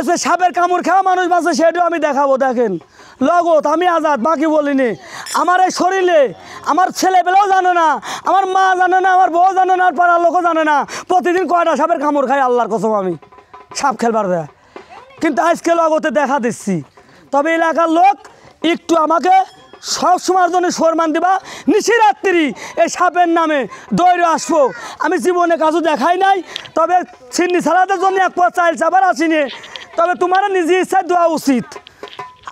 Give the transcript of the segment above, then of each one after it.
আজকে সাপের কামড় খাওয়া মানুষ বাঁচে সেটাও আমি দেখাবো। দেখেন লগত আমি আজাদ, বাকি বলিনি। আমার এই শরীরে আমার ছেলেবেলাও জানে না, আমার মা জানে না, আমার বউ জানে না, আর পাড়ার লোকও জানে না প্রতিদিন কয়টা সাপের কামড় খাই আল্লাহর কসম আমি সাপ খেলবার দেয়। কিন্তু আজকে লগতে দেখা দিচ্ছি। তবে এলাকার লোক একটু আমাকে সব সময়ের জন্য সম্মান দিবা। নিশিরাত্রি এই সাপের নামে দৌড়ে আসবো। আমি জীবনে কাজও দেখাই নাই, তবে ছিন্নি ছাড়াদের জন্য এক পর চাইল চাবার আসিনি। তবে তোমার নিজে ইচ্ছায় দেওয়া উচিত,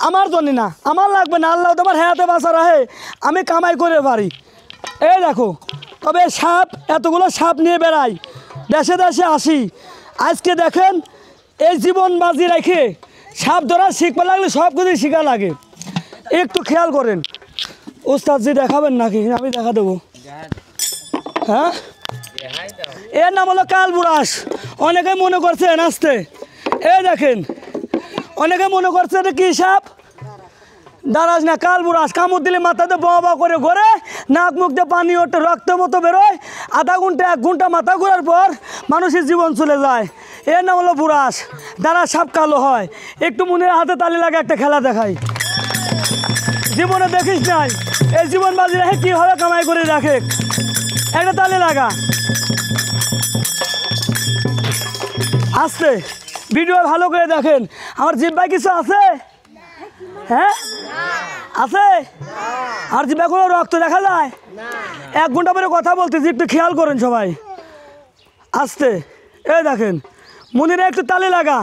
আমার জন্য না। আমার লাগবে না, আল্লাহ তোমার হায়াতে বাঁচা রাখে, আমি কামাই করে পারি। এই দেখো, তবে সাপ এতগুলো সাপ নিয়ে বেড়াই, দেশে দেশে আসি। আজকে দেখেন এই জীবন বাজি রেখে সাপ ধরা শিখতে লাগলে সব কিছু শেখা লাগে। একটু খেয়াল করেন। ওস্তাদ জি দেখাবেন নাকি? আমি দেখা দেবো। হ্যাঁ, এর নাম হলো কালবুরাস। অনেকে মনে করছেন আসতে, এই দেখেন অনেকে মনে করছে এটা কী সাপ? দাঁড়াস না, কালবুরাস। কামড় দিলে মাথাতে বাঁ করে ঘোরে, নাক মুখ দিয়ে পানি ওঠে, রক্তের মতো বেরোয়। আধা ঘন্টা 1 ঘন্টা মাথা ঘোরার পর মানুষের জীবন চলে যায়। এর নাম হলো বুরাস। দাঁড়া সাপ কালো হয়। একটু মনের হাতে তালি লাগে, একটা খেলা দেখাই। জীবনে দেখিস নাই এই জীবন বাজি রেখে কীভাবে কামাই করে রাখে। একটা তালি লাগা। আসতে ভিডিও ভালো করে দেখেন। আমার জিব্বায় কিছু আছে? হ্যাঁ আছে? আর জিব্বায় কোনো রক্ত দেখা যায়? 1 ঘন্টা পরে কথা বলতেছি, একটু খেয়াল করেন সবাই। আসতে এই দেখেন, মনিরা একটু তালি লাগা।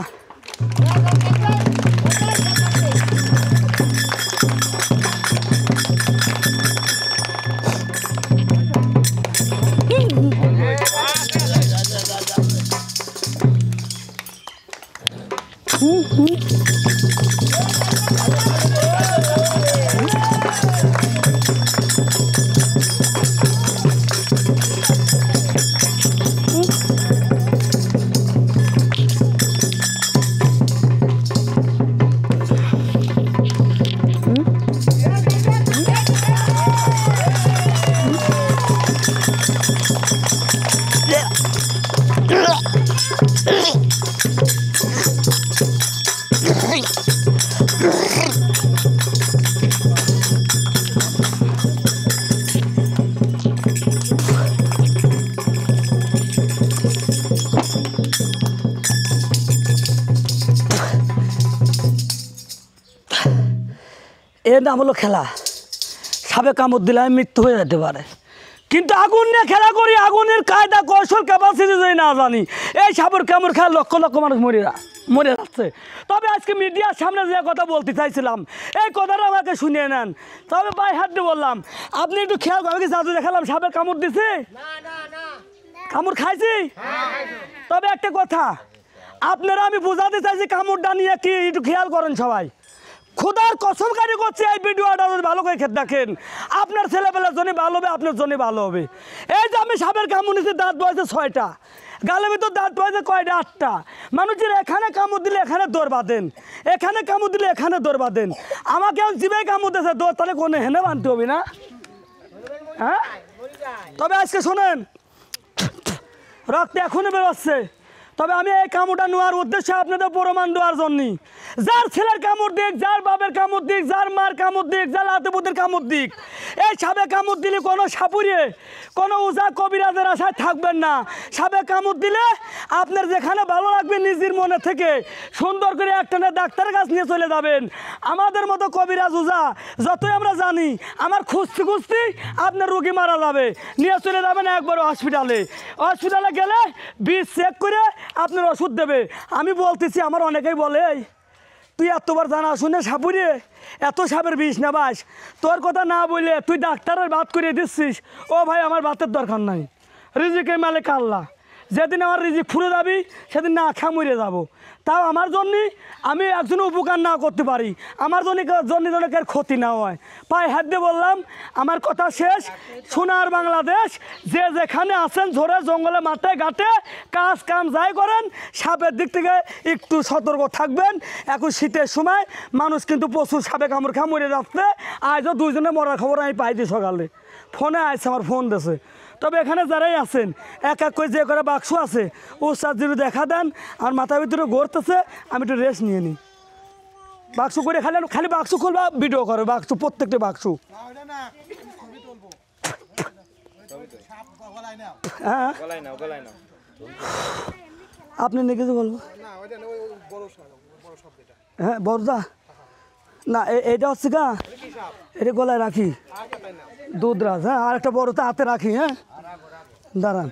এর নাম হলো খেলা। সাপে কামড় দিলে মৃত্যু হয়ে যেতে পারে, কিন্তু আগুন নিয়ে খেলা করি। আগুনের কায়দা কৌশল ক্যাপাসিটি যদি না জানি, এই সাপের কামড় খায় লক্ষ লক্ষ মানুষ মরে যাচ্ছে। তবে আজকে মিডিয়ার সামনে যে কথা বলতে চাইছিলাম, এই কথাটা আমাকে শুনিয়ে নেন। তবে পায়ে হাত দিয়ে বললাম, আপনি একটু খেয়াল করেন। কি জাদু দেখালাম সাপের কামড় দিছে? কামড় খাইছি। তবে একটা কথা আপনারা আমি বোঝাতে চাইছি, কামড়টা নিয়ে কি একটু খেয়াল করেন সবাই। খোদার কসমকারী করছে, এই ভিডিওটা ভালো করে দেখেন। আপনার ছেলেবেলার জন্য ভালো হবে, আপনার জন্য ভালো হবে। এই যে আমি সাপের কামড় নিচ্ছি, দাঁত বয়সে 6টা, গালের ভিতর দাঁত বয়সে কয়টা? 8টা। মানুষের এখানে কামড় দিলে এখানে দৌড় বাঁধেন, এখানে কামড় দিলে এখানে দৌড় বাঁধেন। আমাকে এখন জিভে কামড় দিয়েছে, দৌড় তাহলে কোনো হেনে বাঁধতে হবে না? হ্যাঁ, তবে আজকে শোনেন, রক্ত এখনই বেরোচ্ছে। তবে আমি এই কামড়টা নেওয়ার উদ্দেশ্যে আপনাদের প্রমাণ দেওয়ার জন্যই, যার ছেলের কামড় দিক, যার বাপের কামড় দিক, যার মার কামড় দিক, যার আত্মীয়দের কামড় দিক, এই সাপে কামড় দিলে কোনো সাপুরে কোনো উজা কবিরাজের আশায় থাকবেন না। সাপে কামড় দিলে আপনার যেখানে ভালো লাগবে নিজের মনে থেকে সুন্দর করে একটানে ডাক্তারের কাছে নিয়ে চলে যাবেন। আমাদের মতো কবিরাজ উজা যতই আমরা জানি, আমার খুঁজতে খুঁজতে আপনার রুগী মারা যাবে, নিয়ে চলে যাবেন একবার হসপিটালে। হসপিটালে গেলে বিষ চেক করে আপনার ওষুধ দেবে। আমি বলতেছি, আমার অনেকেই বলে, তুই এতবার জানা শুনে সাপুরে এত সাপের বিষ না বাস, তোর কথা না বলে তুই ডাক্তারের বাদ করিয়ে দিচ্ছিস। ও ভাই, আমার বাতের দরকার নাই, রিজিকের মালিক আল্লাহ। যেদিন আমার রিজিক ফুরে যাবি সেদিন না খা মরে যাবো। তাও আমার জন্যে আমি একজন উপকার না করতে পারি, আমার জনের ক্ষতি না হয়। পায়ে হাত দিয়ে বললাম, আমার কথা শেষ। সোনার বাংলাদেশ, যে যেখানে আছেন ঝোরে জঙ্গলে মাঠে ঘাটে কাজ কাম যাই করেন, সাপের দিক থেকে একটু সতর্ক থাকবেন। এখন শীতের সময় মানুষ কিন্তু প্রচুর সাপে কামড় খা মরে যাচ্ছে। আজও 2 জনে মরার খবর আমি পাইছি সকালে, ফোনে আসছে, আমার ফোন দিয়েছে। তবে এখানে যারাই আছেন এক এক করে যে করে বাক্স আছে ওস্তাদ যদি দেখা দেন আর মাথার ভিতরে গড়তেছে আমি একটু রেস্ট নিয়ে নিই বাক্স করে খালি খালি বাক্স খুলবা ভিডিও করো বাক্স প্রত্যেকটা বাক্স হ্যাঁ আপনি নিয়ে কিছু বলবো হ্যাঁ বড়দা না এটা হচ্ছে গা এটা গলায় রাখি দুধরাজ হ্যাঁ আর একটা বড়টা হাতে রাখি হ্যাঁ দাঁড়ান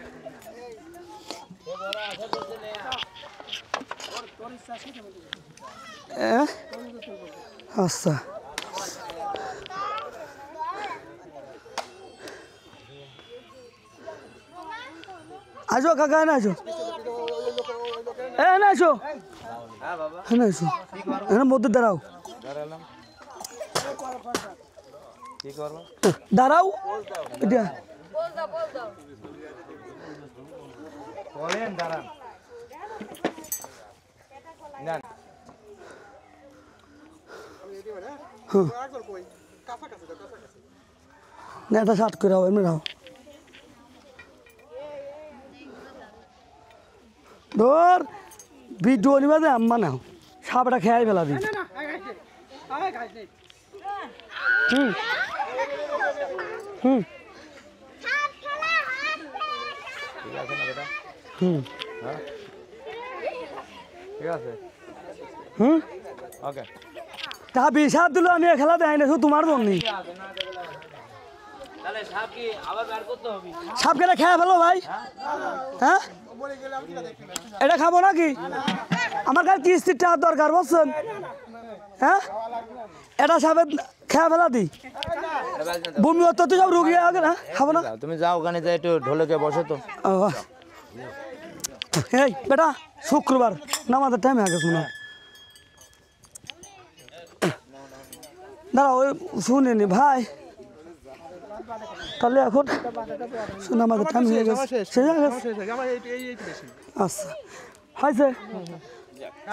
আচ্ছা আসো কাকা না আসো না আসো হ্যাঁ না আসো এখানে মধ্যে দাঁড়াও দাঁড়াও এটা না এটা শার্ট করে এমনি রাও ধর ভিডিও নিবা যে আম্মা নাও সাপটা খেয়াই ফেলা দিই হুম হুম হুম ঠিক আছে হুম ওকে তা বিষাদ দিল আমি খেলা দেয় না শুধু তোমার জন্যই সাপ খেলে খেয়ে ফেলো ভাই হ্যাঁ এটা খাবো নাকি আমার কাছে কিস্তির টাকার দরকার বুঝছেন হ্যাঁ এটা সাপে খেয়ে ফেলা দি বমি হতো তো সব রুগী আগে না খাবো না তুমি যাও ওখানে যাই একটু ঢোলকে বসো তো এই বেটা শুক্রবার নামাজের টাইম হয়ে গেছে মনে হয় দাঁড়া ওই শুনিনি ভাই তাহলে এখন নামাজের টাইম হয়ে গেছে আচ্ছা হয়েছে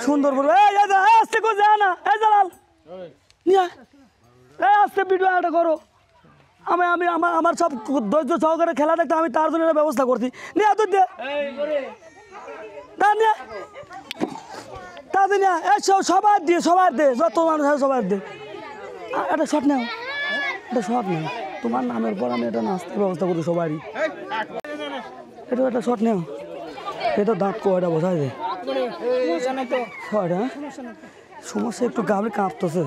সুন্দর বলবো এই আসতে কো যা না এই জালাল নিয়ে এই আসতে ভিডিও একটা করো আমি আমি আমার সব ধৈর্য সহকারে খেলা দেখতে আমি তার জন্য ব্যবস্থা করছি নিয়ে তুই দে নিয়ে তাদের নিয়ে সবার দিয়ে যত মানুষ আছে সবার দিয়ে একটা শট নেও এটা শট নেও তোমার নামের পর আমি এটা নাস্তার ব্যবস্থা করি সবারই এটা একটা শট নেও এটা দাঁত কয়টা বোঝা যায় হ্যাঁ সমস্যা একটু গাবলে কাঁপতেছে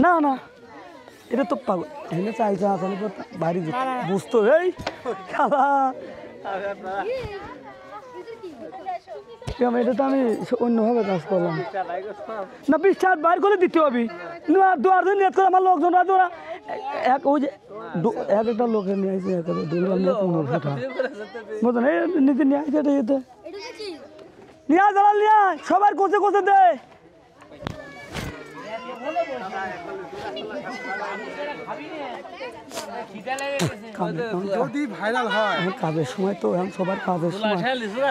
না না এটা তো পাগল এখানে চাইছে আসলে বাড়ি বুঝতো এই খেলা এটা তো আমি অন্যভাবে কাজ করলাম না বিশ্বাস বাইর করে দিতে হবে দুয়ারজন নিয়ে করে আমার লোকজন ওরা এক ওই যে এক একটা লোকের নিয়ে আসছে বুঝলেন এই নিজে নিয়ে আসছে এটা এতে নিয়ে আয় দাঁড়াল নিয়ে আয় সবার কোচে কোচে দে যদি ভাইরাল হয় কাজের সময় তো এখন সবার কাজের সময়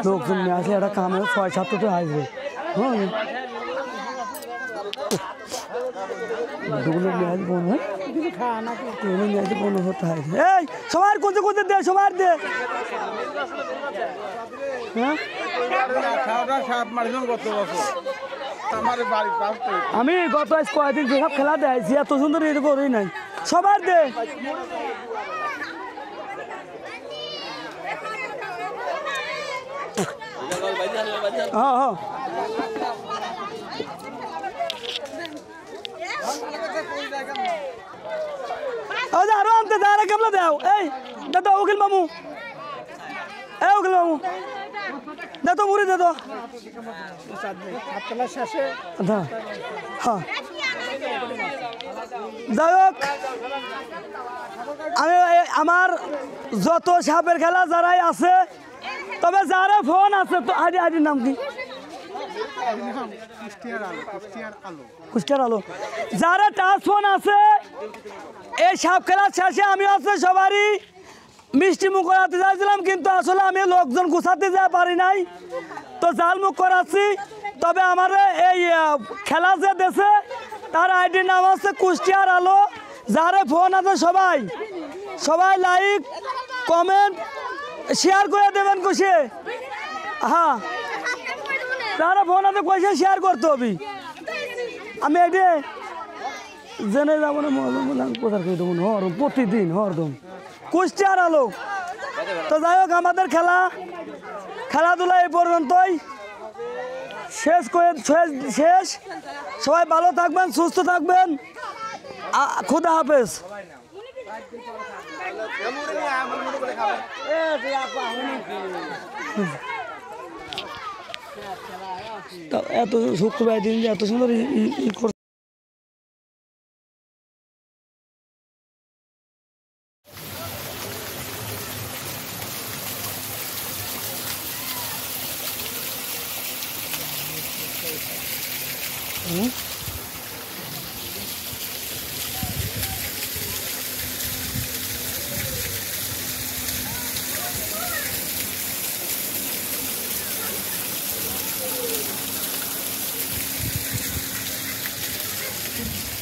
লোকজন নিয়ে আসে একটা কামে 6-7টা আসবে হ্যাঁ দুগুলো নিয়ে আসবো না নিয়ে আসে কোনো হতে হয় এই সবার কোচে কোচে দে সবার দে হ্যাঁ আমি গত কয়েকদিন যেসব খেলা দেয়ছি এত সুন্দর এটা করেই নাই সবার দে হ্যাঁ হ্যাঁ আরো আনতে দাঁড়া কেমন দাও এই দাদা উকিল মামু এই উকিল মামু দে তো মুড়ি দে তো হ্যাঁ যাই হোক আমি আমার যত সাপের খেলা যারাই আছে তবে যারা ফোন আছে তো আইডির নাম কি কুষ্টিয়ার আলো যারা টাচ ফোন আছে এই সাপ খেলার শেষে আমি আছে সবারই মিষ্টি মুখ করাতে চাইছিলাম কিন্তু আসলে আমি লোকজন গুছাতে যা পারি নাই তো জাল মুখ করাচ্ছি তবে আমার এই খেলা যে দেশে তার আইডির নাম হচ্ছে কুষ্টিয়ার আলো যারা ফোন আছে সবাই সবাই লাইক কমেন্ট শেয়ার করে দেবেন কষে হ্যাঁ যারা ফোন আছে কষে শেয়ার করতে হবে আমি এটি জেনে যাবো না কোথার করে দেবো হরম প্রতিদিন হরদম কুষ্টি আর আলো তো যাই হোক আমাদের খেলাধুলা এই পর্যন্তই শেষ করে শেষ সবাই ভালো থাকবেন সুস্থ থাকবেন খুদা হাফেজ এত শুক্রবার দিন যে এত সুন্দর